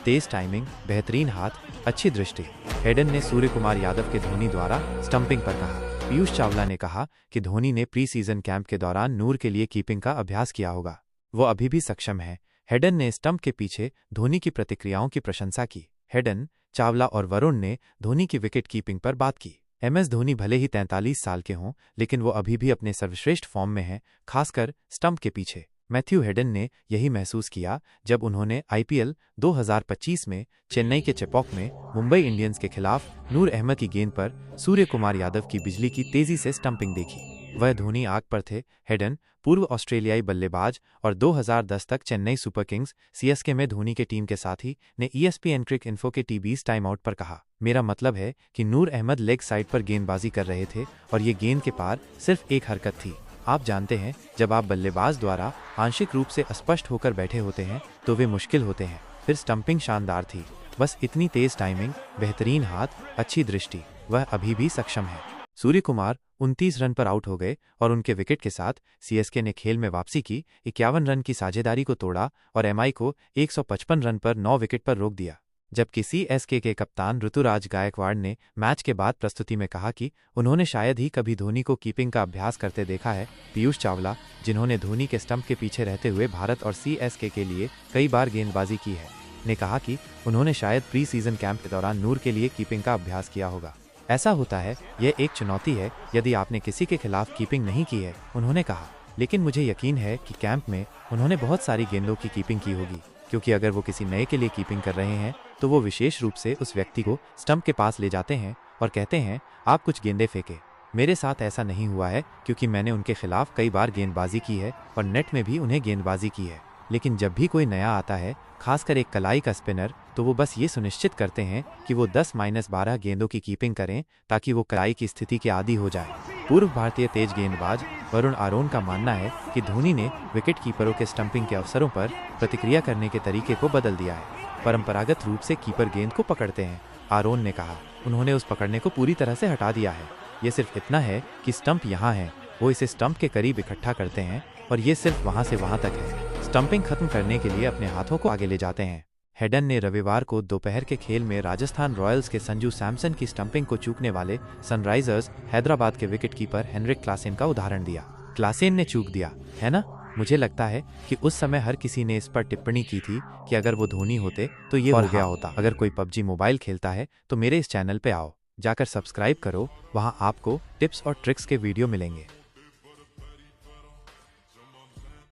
तेज timing, बेहतरीन हाथ, अच्छी दृष्टि। हेडन ने सूर्य कुमार यादव के धोनी द्वारा स्टंपिंग पर कहा। पीयूष चावला ने कहा कि धोनी ने प्री सीजन कैंप के दौरान नूर के लिए कीपिंग का अभ्यास किया होगा। वो अभी भी सक्षम है। हेडन ने स्टंप के पीछे धोनी की प्रतिक्रियाओं की प्रशंसा की। हेडन, चावला और वरुण ने धोनी की विकेट कीपिंग पर बात की। MS धोनी भले ही 43 साल के हों, लेकिन वो अभी भी अपने सर्वश्रेष्ठ फॉर्म में हैं, खासकर स्टंप के पीछे। मैथ्यू हेडन ने यही महसूस किया जब उन्होंने IPL 2025 में चेन्नई के चेपॉक में मुंबई इंडियंस के खिलाफ नूर अहमद की गेंद पर सूर्य कुमार यादव की बिजली की तेजी से स्टंपिंग देखी। वह धोनी आग पर थे। हेडन, पूर्व ऑस्ट्रेलियाई बल्लेबाज और 2010 तक चेन्नई सुपर किंग्स CSK में धोनी के टीम के साथी, ने ESPN क्रिक इन्फो के T20 टाइम आउट पर कहा, मेरा मतलब है कि नूर अहमद लेग साइड पर गेंदबाजी कर रहे थे और ये गेंद के पार सिर्फ एक हरकत थी। आप जानते हैं, जब आप बल्लेबाज द्वारा आंशिक रूप से अस्पष्ट होकर बैठे होते हैं तो वे मुश्किल होते हैं। फिर स्टंपिंग शानदार थी। बस इतनी तेज टाइमिंग, बेहतरीन हाथ, अच्छी दृष्टि। वह अभी भी सक्षम है। सूर्य कुमार 29 रन पर आउट हो गए और उनके विकेट के साथ CSK ने खेल में वापसी की, 51 रन की साझेदारी को तोड़ा और MI को 155 रन पर 9 विकेट पर रोक दिया। जबकि CSK के कप्तान ऋतुराज गायकवाड़ ने मैच के बाद प्रस्तुति में कहा कि उन्होंने शायद ही कभी धोनी को कीपिंग का अभ्यास करते देखा है। पीयूष चावला, जिन्होंने धोनी के स्टंप के पीछे रहते हुए भारत और CSK के लिए कई बार गेंदबाजी की है, ने कहा कि उन्होंने शायद प्री सीजन कैंप के दौरान नूर के लिए कीपिंग का अभ्यास किया होगा। ऐसा होता है, यह एक चुनौती है यदि आपने किसी के खिलाफ कीपिंग नहीं की है, उन्होंने कहा। लेकिन मुझे यकीन है कि कैंप में उन्होंने बहुत सारी गेंदों की कीपिंग की होगी, क्योंकि अगर वो किसी नए के लिए कीपिंग कर रहे हैं तो वो विशेष रूप से उस व्यक्ति को स्टंप के पास ले जाते हैं और कहते हैं, आप कुछ गेंदें फेंके। मेरे साथ ऐसा नहीं हुआ है, क्योंकि मैंने उनके खिलाफ कई बार गेंदबाजी की है और नेट में भी उन्हें गेंदबाजी की है। लेकिन जब भी कोई नया आता है, खासकर एक कलाई का स्पिनर, तो वो बस ये सुनिश्चित करते हैं कि वो 10-12 गेंदों की कीपिंग करें ताकि वो कलाई की स्थिति के आदी हो जाए। पूर्व भारतीय तेज गेंदबाज वरुण आरोन का मानना है कि धोनी ने विकेट कीपरों के स्टंपिंग के अवसरों पर प्रतिक्रिया करने के तरीके को बदल दिया है। परंपरागत रूप से कीपर गेंद को पकड़ते हैं, आरोन ने कहा। उन्होंने उस पकड़ने को पूरी तरह से हटा दिया है। ये सिर्फ इतना है कि स्टंप यहाँ है, वो इसे स्टंप के करीब इकट्ठा करते हैं और ये सिर्फ वहाँ से वहाँ तक है। स्टंपिंग खत्म करने के लिए अपने हाथों को आगे ले जाते हैं। हेडन ने रविवार को दोपहर के खेल में राजस्थान रॉयल्स के संजू सैमसन की स्टंपिंग को चूकने वाले सनराइजर्स हैदराबाद के विकेट कीपर हेनरिक क्लासेन का उदाहरण दिया। क्लासेन ने चूक दिया, है ना? मुझे लगता है कि उस समय हर किसी ने इस पर टिप्पणी की थी कि अगर वो धोनी होते तो ये हो गया होता। अगर कोई PUBG मोबाइल खेलता है तो मेरे इस चैनल पे आओ, जाकर सब्सक्राइब करो, वहाँ आपको टिप्स और ट्रिक्स के वीडियो मिलेंगे।